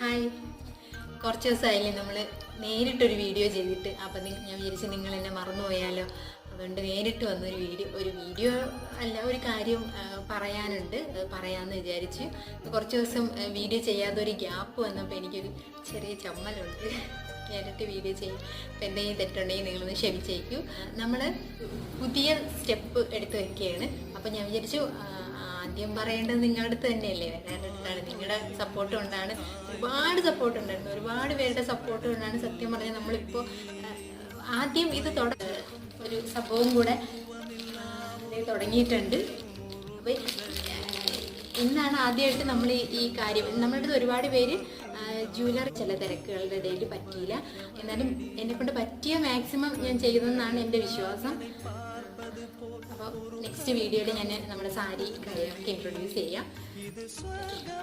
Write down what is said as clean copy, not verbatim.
Hi, കുറച്ച് ദിവസമായില്ലേ നമ്മൾ നേരിട്ടൊരു video ചെയ്തിട്ട്. അപ്പം ഞാൻ വിചാരിച്ചു നിങ്ങൾ എന്നെ മറന്നുപോയാലോ, അതുകൊണ്ട് നേരിട്ട് വന്നൊരു വീഡിയോ അല്ല, ഒരു കാര്യം പറയാനുണ്ട്, പറയാമെന്ന് വിചാരിച്ചു. കുറച്ച് ദിവസം വീഡിയോ ചെയ്യാതെ ഒരു ഗ്യാപ്പ് വന്നപ്പോൾ എനിക്കൊരു ചെറിയ ചമ്മലുണ്ട്. നേരിട്ട് വീഡിയോ ചെയ്യും. അപ്പോൾ എന്തെങ്കിലും തെറ്റുണ്ടെങ്കിൽ നിങ്ങളൊന്ന് ക്ഷമിച്ചേക്കൂ. നമ്മൾ പുതിയ സ്റ്റെപ്പ് എടുത്ത് വയ്ക്കുകയാണ്. അപ്പോൾ ഞാൻ വിചാരിച്ചു ആദ്യം പറയേണ്ടത് നിങ്ങളുടെ അടുത്ത് തന്നെയല്ലേ, വേറെ അടുത്താണ്. നിങ്ങളുടെ സപ്പോർട്ട് കൊണ്ടാണ്, ഒരുപാട് സപ്പോർട്ട് ഉണ്ടായിരുന്നു, ഒരുപാട് പേരുടെ സപ്പോർട്ട് കൊണ്ടാണ് സത്യം പറഞ്ഞാൽ നമ്മളിപ്പോൾ ആദ്യം ഇത് ഒരു സംഭവം കൂടെ തുടങ്ങിയിട്ടുണ്ട്. അപ്പോൾ ഇന്നാണ് ആദ്യമായിട്ട് നമ്മൾ ഈ കാര്യം, നമ്മളുടെ അടുത്ത് ഒരുപാട് പേര് ജ്വല്ലറി ചില തിരക്കുകളുടെ ഇടയിൽ പറ്റിയില്ല, എന്നാലും എന്നെക്കൊണ്ട് പറ്റിയ മാക്സിമം ഞാൻ ചെയ്തെന്നാണ് എൻ്റെ വിശ്വാസം. അപ്പോൾ നെക്സ്റ്റ് വീഡിയോയിൽ ഞാൻ നമ്മുടെ സാരി കാര്യമൊക്കെ ഇൻട്രൊഡ്യൂസ് ചെയ്യാം.